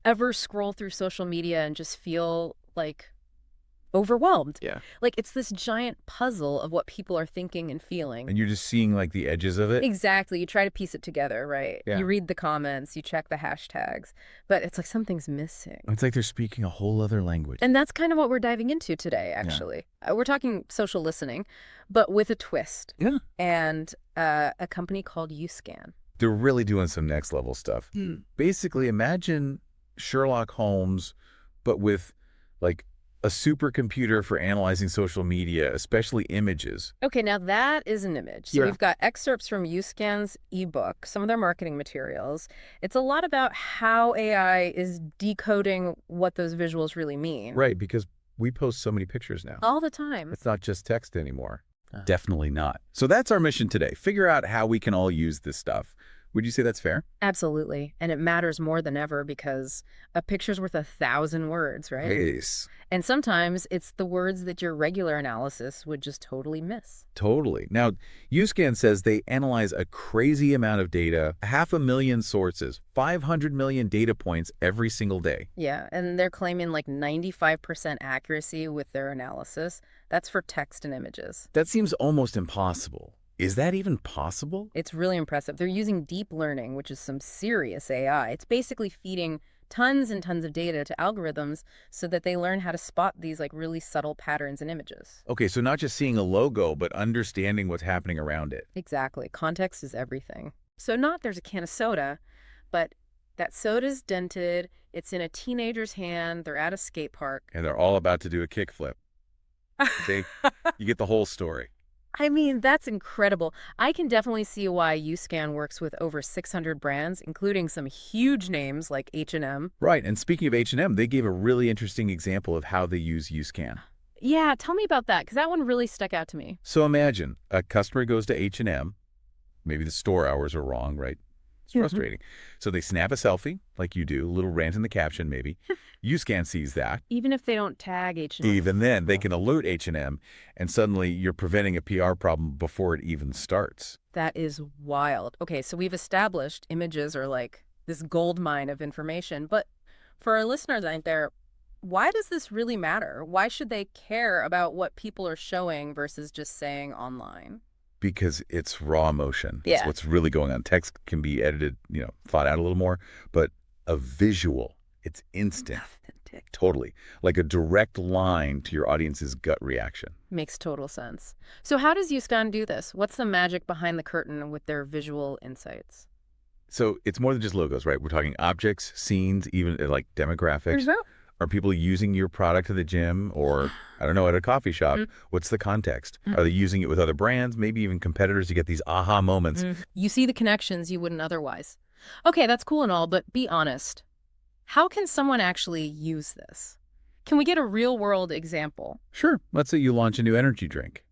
Ever scroll through social media and just feel like overwhelmed? Yeah. Like it's this giant puzzle of what people are thinking and feeling. And you're just seeing like the edges of it. Exactly. You try to piece it together, right? Yeah. You read the comments, you check the hashtags, but it's like something's missing. It's like they're speaking a whole other language. And that's kind of what we're diving into today, Yeah. actually. We're talking social listening, but with a twist. Yeah. And a company called YouScan. They're really doing some next level stuff. Basically, imagine Sherlock Holmes, but with like a supercomputer for analyzing social media, especially images. Okay, now that is an image. So Yeah. we've got excerpts from YouScan's ebook, some of their marketing materials. It's a lot about how AI is decoding what those visuals really mean. Right, because we post so many pictures now. All the time. It's not just text anymore. Definitely not. So that's our mission today. Figure out how we can all use this stuff. Would you say that's fair? Absolutely. And it matters more than ever because a picture's worth 1,000 words, right? Yes. And sometimes it's the words that your regular analysis would just totally miss. Totally. Now, YouScan says they analyze a crazy amount of data, 500,000 sources, 500 million data points every single day. Yeah, and they're claiming like 95% accuracy with their analysis. That's for text and images. That seems almost impossible. Is that even possible? It's really impressive. They're using deep learning, which is some serious AI. It's basically feeding tons and tons of data to algorithms so that they learn how to spot these like really subtle patterns in images. Okay, so not just seeing a logo, but understanding what's happening around it. Exactly. Context is everything. So not there's a can of soda, but that soda's dented, it's in a teenager's hand, they're at a skate park. And they're all about to do a kickflip. See? You get the whole story. I mean, that's incredible. I can definitely see why YouScan works with over 600 brands, including some huge names like H&M. Right, and speaking of H&M, they gave a really interesting example of how they use YouScan. Yeah, tell me about that, because that one really stuck out to me. So imagine a customer goes to H&M, maybe the store hours are wrong, right? It's frustrating. So they snap a selfie, like you do, a little rant in the caption maybe. YouScan sees that. Even if they don't tag H&M. Even then, they can alert H&M, and suddenly you're preventing a PR problem before it even starts. That is wild. Okay, so we've established images are like this gold mine of information, but for our listeners out there, why does this really matter? Why should they care about what people are showing versus just saying online? Because it's raw emotion. Yeah. It's what's really going on. Text can be edited, thought out a little more, but a visual, it's instant. Authentic. Totally. Like a direct line to your audience's gut reaction. Makes total sense. So how does YouScan do this? What's the magic behind the curtain with their visual insights? So it's more than just logos, right? We're talking objects, scenes, even like demographics. Are people using your product at the gym or, I don't know, at a coffee shop? What's the context? Are they using it with other brands, maybe even competitors? You get these aha moments. You see the connections you wouldn't otherwise. Okay, that's cool and all, but be honest. How can someone actually use this? Can we get a real-world example? Sure. Let's say you launch a new energy drink.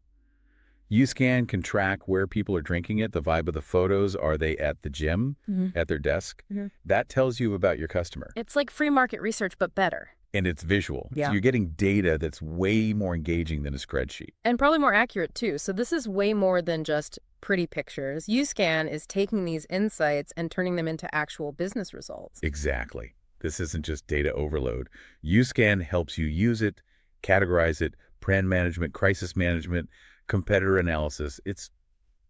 YouScan can track where people are drinking it, the vibe of the photos. Are they at the gym, at their desk? That tells you about your customer. It's like free market research, but better. And it's visual. Yeah. So you're getting data that's way more engaging than a spreadsheet. And probably more accurate, too. So this is way more than just pretty pictures. YouScan is taking these insights and turning them into actual business results. Exactly. This isn't just data overload. YouScan helps you use it, categorize it, brand management, crisis management, competitor analysis. It's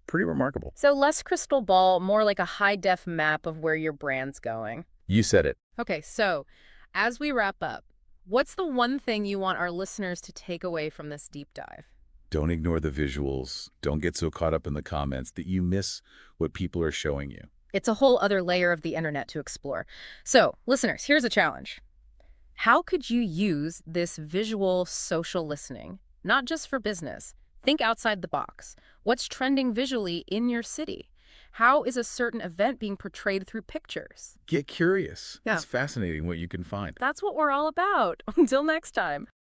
pretty remarkable. So less crystal ball, more like a high-def map of where your brand's going. You said it. Okay, so as we wrap up, what's the one thing you want our listeners to take away from this deep dive? Don't ignore the visuals. Don't get so caught up in the comments that you miss what people are showing you. It's a whole other layer of the internet to explore. So, listeners, here's a challenge. How could you use this visual social listening, not just for business? Think outside the box. What's trending visually in your city? How is a certain event being portrayed through pictures? Get curious. Yeah. It's fascinating what you can find. That's what we're all about. Until next time.